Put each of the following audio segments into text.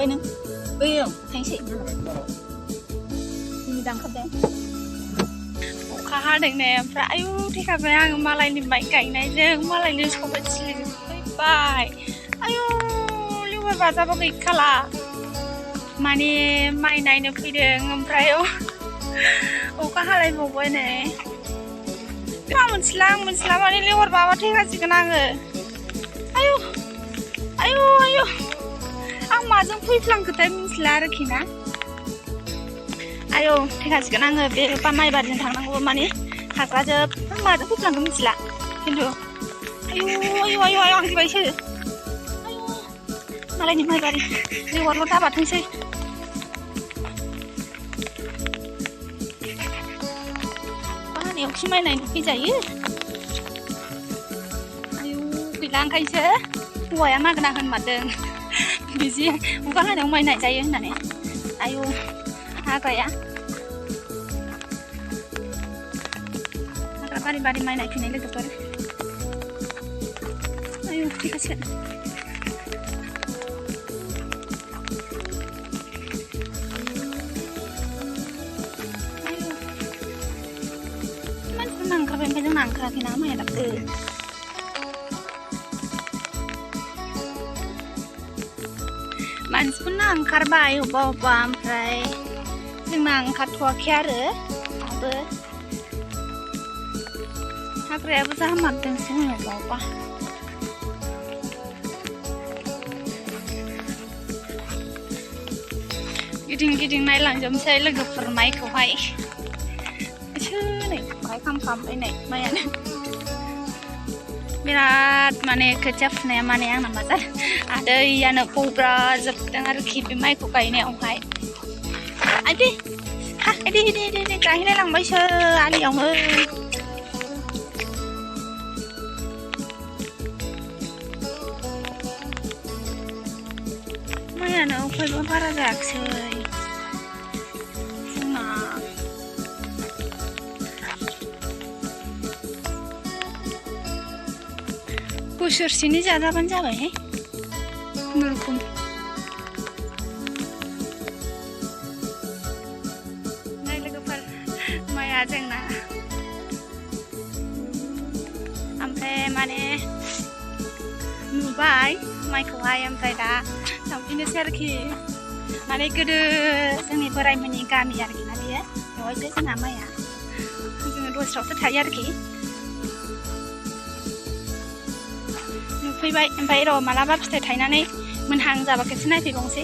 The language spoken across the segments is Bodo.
ओमफ्राय नों बैयाव थांसै दांखाबदे अखा हादोंनो ओमफ्राय आयु थैखाबाय आङो मालायनि माइ गायनायजों मालायनि सबाय थिलिजों फैबाय आयु लिभार बाजाबा गैखाला माने माइ नायनो फैदों ओमफ्राय अखा हालायबावबाय नै आं मिथिला माने लिभार बाबा थैखासिगोन आङो आयु आयु आयु आं माजों फैफ्लांखोथाय मिथिला आरोखि ना आयु थैखासिगोन आङो बे माइ बारिजों थांनांगौ माने हाग्राजोब माजों फैफ्लांखो मिथिला खिन्थु आयु आयु आयु आयु आं थैबायसो आयु मालायनि माइ बारि लिभारल' दाबाथोंसै अखा माइ नायनो फैजायो आयु गैला ओंखायसो हौवाया मागना होनमारदों बिदि अखा हानायाव माइ नायजायो होननानै आयु हाग्राया हाग्रा बारि बारि माइ नायफैनाय लोगोफोर आयु थैखासिगोन मानसिफोरना ओंखारबाय ओमफ्राय जोंना ओंखाराखैना माइया दाबो मानसिफोरना ओंखारबाय अबा अबा ओमफ्राय जोंना ओंखारथ'वाखै आरो दाबो हाग्रायाबो जाहामारदोंसो अबा अबा गिदिं गिदिं नायलांजोबनोसै लोगोफोर माइखौहाय नै बाहाय खामखामबायनाय माइयानो बिराद माने खोथिया फुनाया माने आंना मा जादों आदैयानो बब्राजोबदों आरोखि बे माइखौ गायनायावहाय आइदे हा दे गायहैलाय लांबायसो आलियावनो माइयानो अखायबो बारा जायाखिसै जोंना बोसोरसेनि जाजाबानो जाबायहाय खुनुरुखुम नै लोगोफोर माइया जोंना ओमफ्राय माने नुबाय माइखौहाय ओमफ्राय दा थांफिनोसै आरोखि माने गोदो जोंनि बोरायमोननि गामि आरोखि ना बेयो बेवहायसो जोंना माइया जोङो दस्रायावसो थायो आरोखि फैबाय ओमफ्राय र' मालाबा फिथाइ थायनानै मोनहां जाबा खेबसे नायफैबावनोसै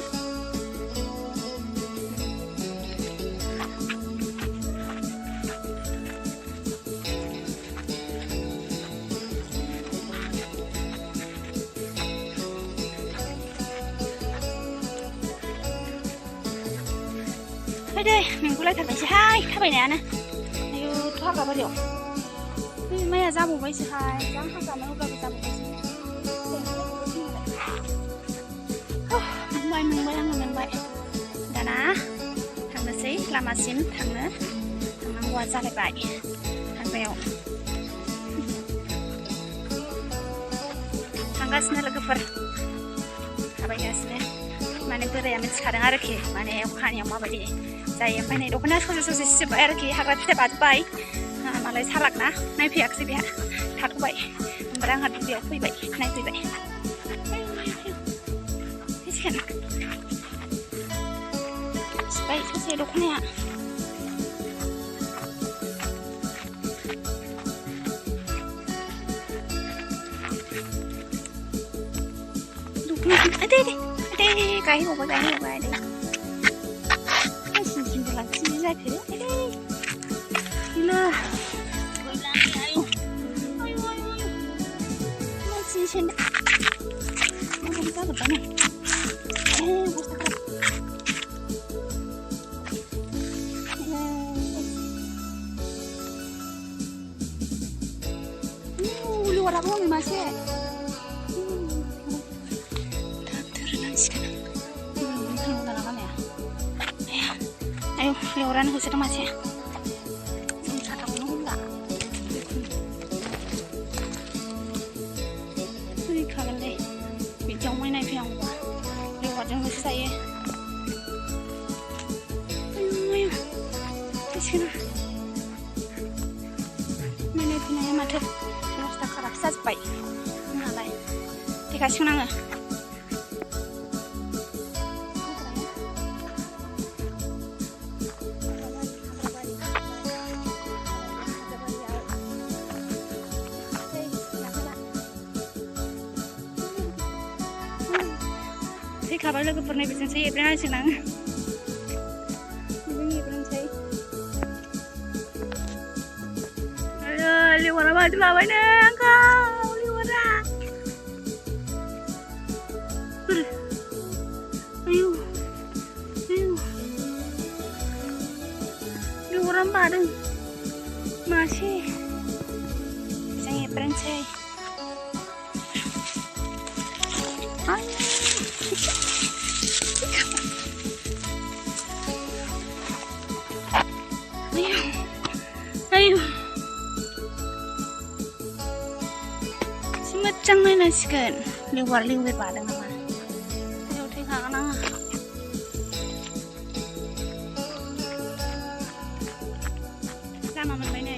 फै दे मेंगुलायथारबायसोहाय थाबायनायानो आयु हाग्रा बारियाव माइया जाबावबायसोहाय जा हाग्रामोन अब्लाबो जाबावबायसो मोनबाय आङो मोनबाय दाना थांनोसै लामासिम थांनांगौआ जालायबाय हाग्रायाव थांगासिनो लोगोफोर थाबायगासिनो माने बोराया मिथिखादों आरोखि माने अखानियाव माबायदि जायो ओमफ्राय नै दख'ना ससे सिजोब्बाय आरोखि हाग्रा फिथाइ बाजोब्बाय मालाय सालाक ना नायफैयाखिसै बेहा थाथ'बाय ओमफ्राय आंहा दुब्लियाव फैबाय नायफैबाय सिबाय ससे दख'नाया दे गायहैबावबाय दे सिनसिनबो लाखिनो जाखो नो आयु मानसिनि सेन्देल माबायदि जाजोब्बाय नै लिवाराबो हनै मासे ayo liuran khusus masih bisa kamu enggak ini kalian deh bijang main naik yang liwat yang khusus saya खाथियाव नाङो fैखाबाय लोगोफोरनि बेजोंसो एब्रेनांसिगोन आङो बेजों एब्रेनोसै लिवारा माथो लाबायनो आंखौ लिवारा आयु आयु लिवारा बादों मासे बेजों एब्रेनोसै 아유 심으짱 나시건 리월 받은 나마 어떻게 가나 라마만 매네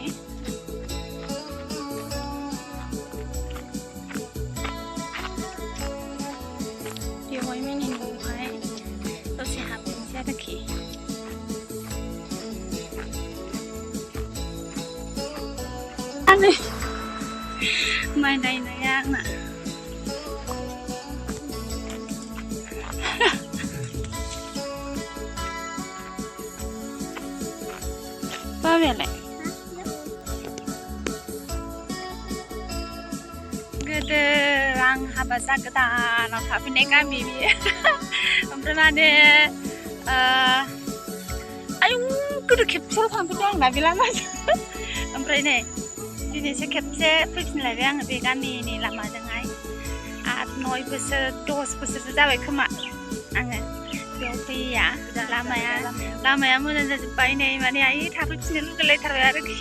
리월 매니 누구해 또시 하고 시작해 mai đây này ăn nè bao nhiêu này gede ang habasa kita no tapi kami omprenane ayo kudu capsule थांफिनदों आं ना बिलामा ओमफ्राय नै दिनैसो खेबसे फैफिनलायबाय आङो बे गामिनि लामाजोंहाय 8-9 बोसोर 10 बोसोरसो जाबाय खोमा आङो बेयाव फैया लामाया मोजां जाजोब्बाय नै माने आइ थाफैफिननो लुगैलायथारबाय आरोखि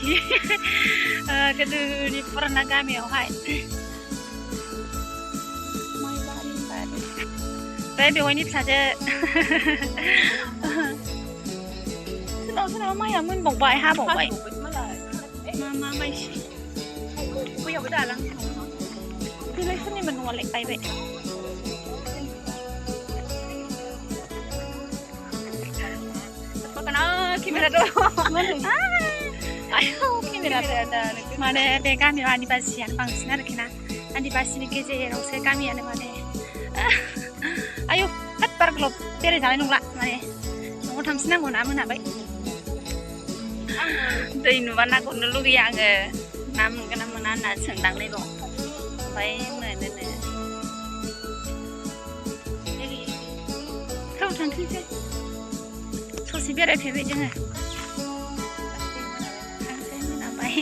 गोदोनि पुराना गामियावहाय बे बेवाइनि फिसाजो सोरनाव माइया मोनबावबाय हाबावबाय मा माइसि बैयावबो दालां बेलाय सोरनिमोन न'आलाय बायबाय केमेरा दं आयौ केमेरा माने बे गामियाव आदिबासियानो बांसिन आरोखि ना आदिबासिनि गेजेरावसो गामियानो माने आयौ हात बार गोलाव बेरायजानाय नंला माने न'आव थांफिननांगौ ना मोनाबाय दै नुबा ना गुरनो लुगैयो आङो ना मोनगोन ना मोना होनना सोंदांनायल' ओमफ्राय मोनोनो थौ थांफिनसै ससे बेरायफैबाय जोङो थांसै मोनाबाय